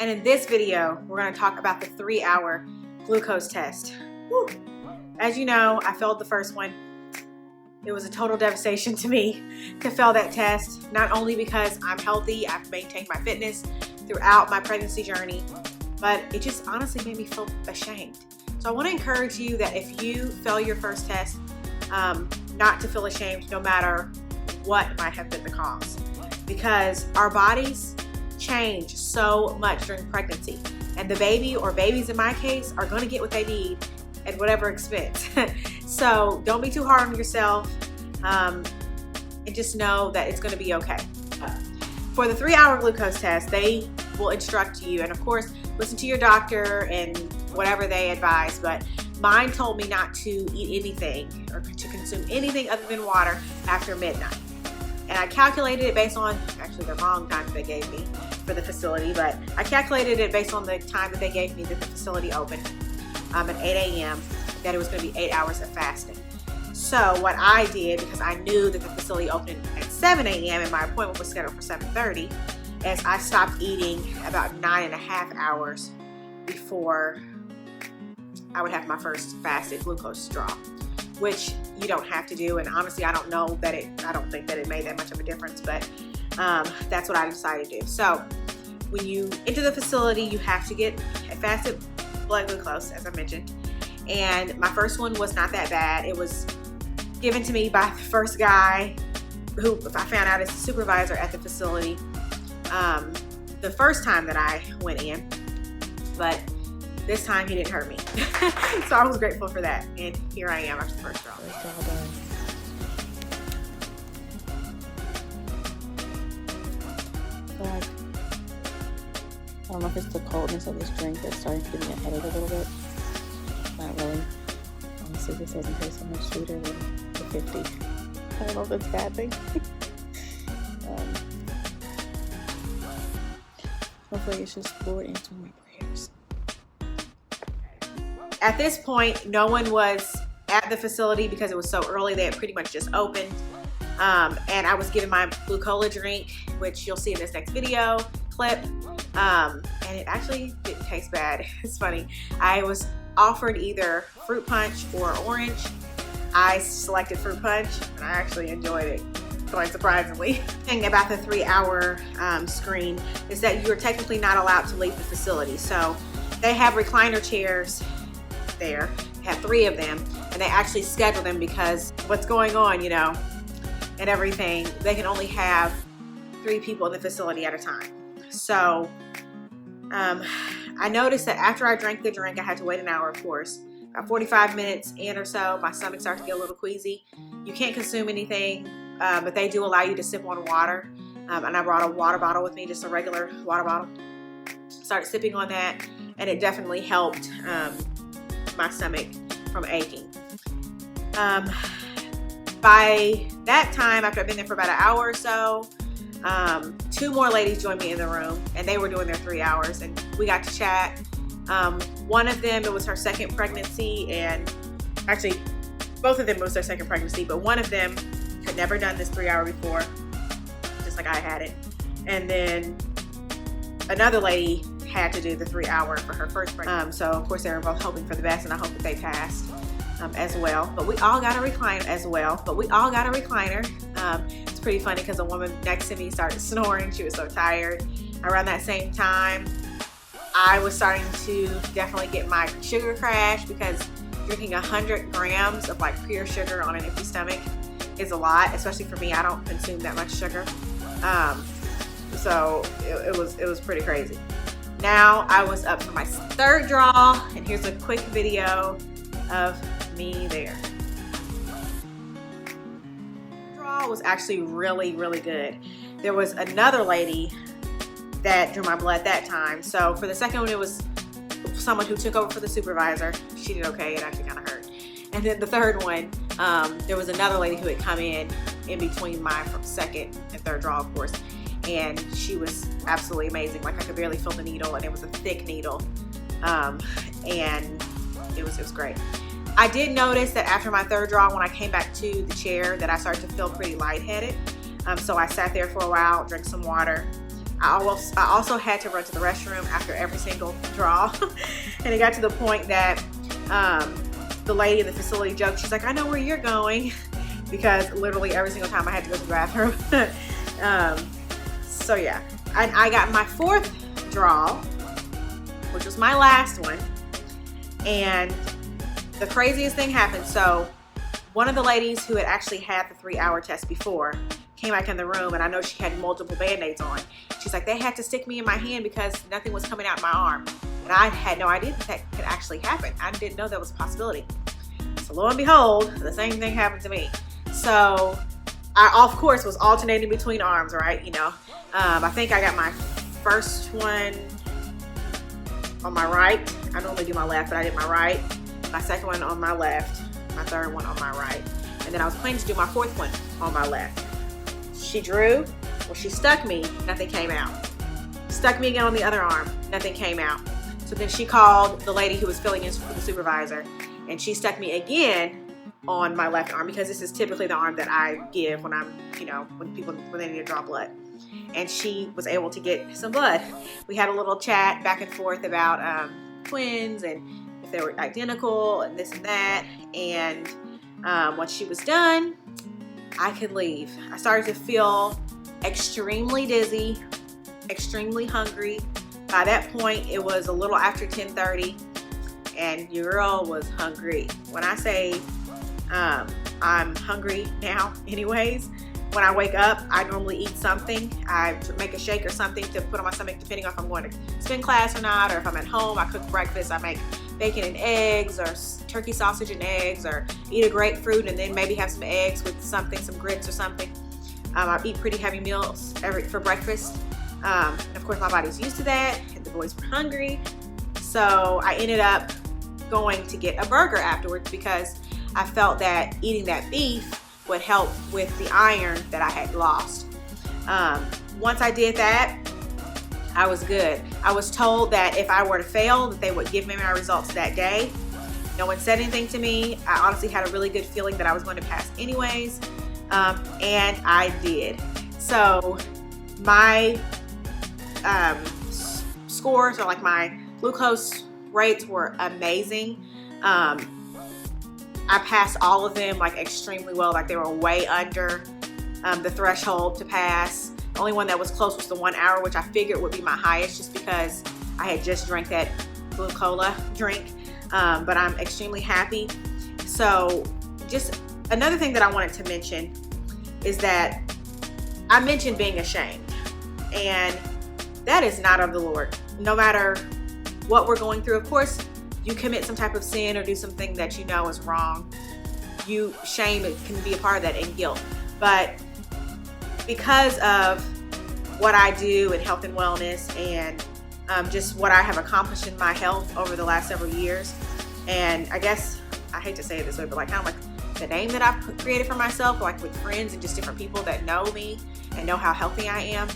And in this video, we're going to talk about the 3-hour glucose test. Whew. As you know, I failed the first one. It was a total devastation to me to fail that test, not only because I'm healthy, I've maintained my fitness throughout my pregnancy journey, but it just honestly made me feel ashamed. So I want to encourage you that if you fail your first test, not to feel ashamed no matter what might have been the cause, because our bodies change so much during pregnancy, and the baby, or babies in my case, are going to get what they need at whatever expense. So don't be too hard on yourself, and just know that it's going to be okay. For the 3-hour glucose test, they will instruct you, and of course listen to your doctor and whatever they advise, but mine told me not to eat anything or to consume anything other than water after midnight. And I calculated it based on, actually the wrong time that they gave me for the facility, but I calculated it based on the time that they gave me that the facility opened at 8 a.m., that it was going to be 8 hours of fasting. So what I did, because I knew that the facility opened at 7 a.m. and my appointment was scheduled for 7:30, is I stopped eating about 9.5 hours before I would have my first fasted glucose draw, which you don't have to do. And honestly, I don't think that it made that much of a difference, but that's what I decided to do. So when you enter the facility, you have to get a fasted blood glucose, as I mentioned. And my first one was not that bad. It was given to me by the first guy who I found out is the supervisor at the facility the first time that I went in, but this time he didn't hurt me. So I was grateful for that. And here I am after the first draw. I don't know if it's the coldness of this drink that's starting to give me a headache a little bit. Not really. Honestly, this doesn't taste so much sweeter than the 50. I don't know if that's a bad thing. Hopefully it's just Lord answering my prayers. At this point, no one was at the facility because it was so early. They had pretty much just opened. And I was given my glucola drink, which you'll see in this next video clip. And it actually didn't taste bad. It's funny. I was offered either fruit punch or orange. I selected fruit punch, and I actually enjoyed it, quite surprisingly. The thing about the 3-hour screen is that you are technically not allowed to leave the facility. So they have recliner chairs there. They have 3 of them, and they actually schedule them because what's going on, you know, and everything. They can only have 3 people in the facility at a time. So I noticed that after I drank the drink, I had to wait an hour, of course. About 45 minutes in or so, my stomach started to get a little queasy. You can't consume anything, but they do allow you to sip on water. And I brought a water bottle with me, just a regular water bottle. Started sipping on that, and it definitely helped my stomach from aching. By that time, after I've been there for about an hour or so, 2 more ladies joined me in the room, and they were doing their 3 hours, and we got to chat. One of them, it was her second pregnancy, and actually both of them was their second pregnancy, but one of them had never done this 3-hour before, just like I had it. And then another lady had to do the 3-hour for her first pregnancy. So of course they were both hoping for the best, and I hope that they passed as well. But we all got a recliner It's pretty funny because a woman next to me started snoring. She was so tired. Around that same time, I was starting to definitely get my sugar crash, because drinking 100 grams of like pure sugar on an empty stomach is a lot, especially for me. I don't consume that much sugar. So it was pretty crazy. Now I was up for my 3rd draw, and here's a quick video of me there. Draw was actually really, really good. There was another lady that drew my blood that time. So for the second one, it was someone who took over for the supervisor. She did okay. It actually kind of hurt. And then the third one, there was another lady who had come in between my second and 3rd draw, of course. And she was absolutely amazing. Like, I could barely feel the needle, and it was a thick needle. And it was great. I did notice that after my 3rd draw, when I came back to the chair, that I started to feel pretty lightheaded. So I sat there for a while, drank some water. I also had to run to the restroom after every single draw. And it got to the point that the lady in the facility joked, she's like, I know where you're going, because literally every single time I had to go to the bathroom. So yeah, I got my 4th draw, which was my last one, and the craziest thing happened. So one of the ladies who had actually had the 3-hour test before came back in the room, and I know she had multiple band-aids on. She's like, they had to stick me in my hand because nothing was coming out my arm. And I had no idea that could actually happen. I didn't know that was a possibility. So lo and behold, the same thing happened to me. So I, of course, was alternating between arms, right? You know, I think I got my first one on my right. I normally do my left, but I did my right. My second one on my left. My third one on my right. And then I was planning to do my 4th one on my left. She drew, well, she stuck me, nothing came out. Stuck me again on the other arm, nothing came out. So then she called the lady who was filling in for the supervisor, and she stuck me again on my left arm, because this is typically the arm that I give when I'm, you know, when they need to draw blood. And she was able to get some blood. We had a little chat back and forth about twins and if they were identical and this and that. And once she was done, I could leave. I started to feel extremely dizzy, extremely hungry. By that point, it was a little after 10:30, and your girl was hungry. When I say I'm hungry now anyways, when I wake up, I normally eat something. I make a shake or something to put on my stomach, depending on if I'm going to spin class or not, or if I'm at home, I cook breakfast. I make bacon and eggs, or turkey sausage and eggs, or eat a grapefruit and then maybe have some eggs with something, some grits or something. I eat pretty heavy meals for breakfast. Of course, my body's used to that, and the boys were hungry. So I ended up going to get a burger afterwards, because I felt that eating that beef would help with the iron that I had lost. Once I did that, I was good. I was told that if I were to fail, that they would give me my results that day. No one said anything to me. I honestly had a really good feeling that I was going to pass anyways, and I did. So my scores, or like my glucose rates, were amazing. I passed all of them like extremely well, like they were way under the threshold to pass. The only one that was close was the 1 hour, which I figured would be my highest, just because I had just drank that glucola drink. But I'm extremely happy. So just another thing that I wanted to mention is that I mentioned being ashamed, and that is not of the Lord. No matter what we're going through, of course, you commit some type of sin or do something that you know is wrong, shame can be a part of that, and guilt. But because of what I do in health and wellness, and just what I have accomplished in my health over the last several years, and I guess, I hate to say it this way, but like kind of like the name that I've created for myself, like with friends and just different people that know me and know how healthy I am,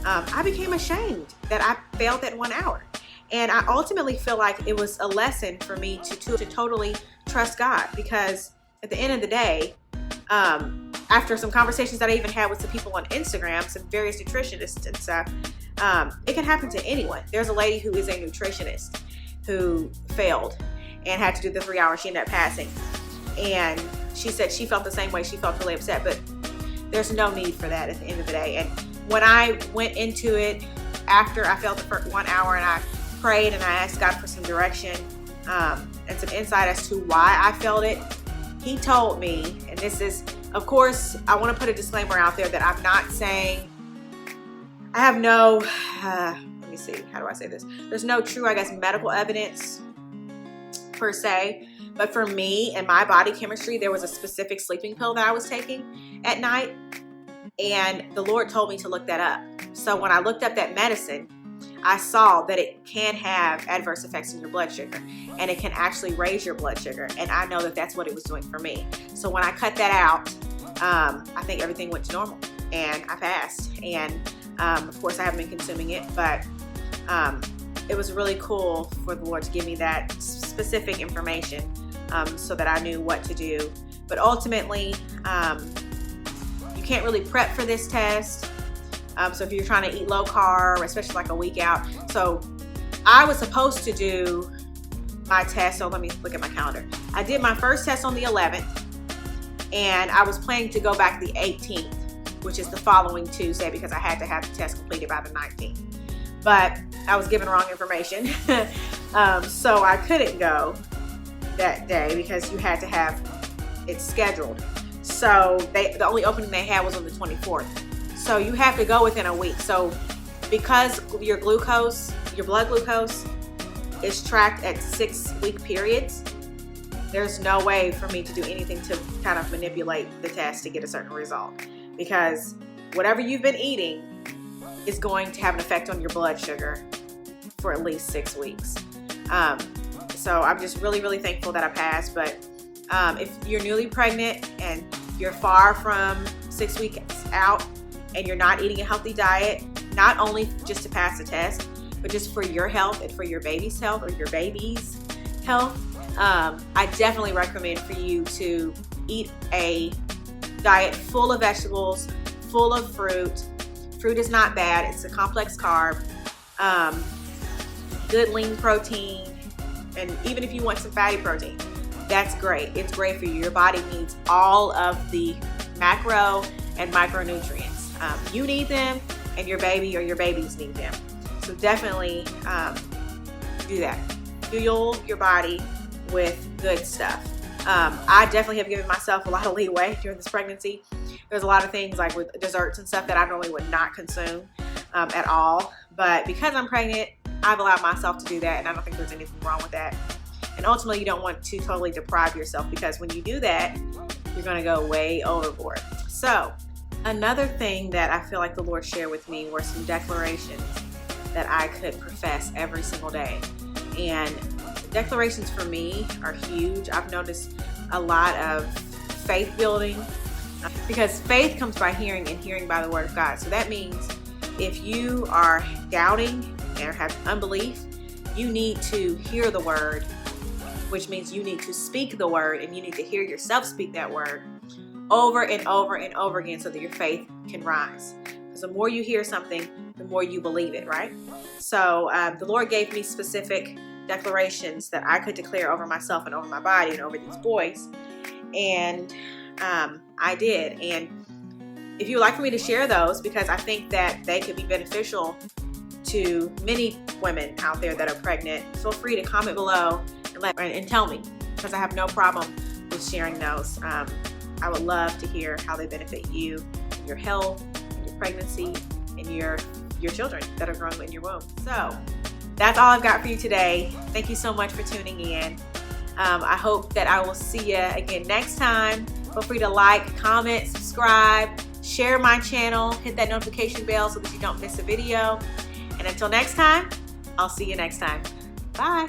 I became ashamed that I failed that 1 hour. And I ultimately feel like it was a lesson for me to totally trust God, because at the end of the day, after some conversations that I even had with some people on Instagram, some various nutritionists and stuff, it can happen to anyone. There's a lady who is a nutritionist who failed and had to do the 3 hours. She ended up passing. And she said she felt the same way. She felt really upset, but there's no need for that at the end of the day. And when I went into it after I failed the first 1 hour, and I prayed and I asked God for some direction and some insight as to why I failed it, He told me, and this is, of course, I want to put a disclaimer out there that I'm not saying, I have no, let me see, how do I say this? There's no true, I guess, medical evidence per se, but for me and my body chemistry, there was a specific sleeping pill that I was taking at night, and the Lord told me to look that up. So when I looked up that medicine, I saw that it can have adverse effects in your blood sugar, and it can actually raise your blood sugar. And I know that that's what it was doing for me. So when I cut that out, I think everything went to normal and I passed. And of course I haven't been consuming it, but it was really cool for the Lord to give me that specific information so that I knew what to do. But ultimately, you can't really prep for this test. So if you're trying to eat low carb, especially like a week out. So I was supposed to do my test. So let me look at my calendar. I did my first test on the 11th, and I was planning to go back the 18th, which is the following Tuesday, because I had to have the test completed by the 19th. But I was given wrong information. So I couldn't go that day because you had to have it scheduled. So the only opening they had was on the 24th. So you have to go within a week. So because your glucose, your blood glucose is tracked at 6-week periods, there's no way for me to do anything to kind of manipulate the test to get a certain result, because whatever you've been eating is going to have an effect on your blood sugar for at least 6 weeks. So I'm just really, really thankful that I passed. But if you're newly pregnant and you're far from 6 weeks out and you're not eating a healthy diet, not only just to pass the test, but just for your health and for your baby's health or your baby's health, I definitely recommend for you to eat a diet full of vegetables, full of fruit. Fruit is not bad. It's a complex carb, good lean protein, and even if you want some fatty protein, that's great. It's great for you. Your body needs all of the macro and micronutrients. You need them, and your baby or your babies need them. So definitely do that. Fuel your body with good stuff. I definitely have given myself a lot of leeway during this pregnancy. There's a lot of things like with desserts and stuff that I normally would not consume at all. But because I'm pregnant, I've allowed myself to do that, and I don't think there's anything wrong with that. And ultimately, you don't want to totally deprive yourself, because when you do that, you're going to go way overboard. So another thing that I feel like the Lord shared with me were some declarations that I could profess every single day. And declarations for me are huge. I've noticed a lot of faith building, because faith comes by hearing, and hearing by the word of God. So that means if you are doubting or have unbelief, you need to hear the word, which means you need to speak the word, and you need to hear yourself speak that word over and over and over again so that your faith can rise. Because the more you hear something, the more you believe it, right? So the Lord gave me specific declarations that I could declare over myself and over my body and over these boys. And I did. And if you would like for me to share those, because I think that they could be beneficial to many women out there that are pregnant, feel free to comment below and tell me, because I have no problem with sharing those. I would love to hear how they benefit you, your health, your pregnancy, and your children that are growing in your womb. So that's all I've got for you today. Thank you so much for tuning in. I hope that I will see you again next time. Feel free to like, comment, subscribe, share my channel, hit that notification bell so that you don't miss a video. And until next time, I'll see you next time. Bye.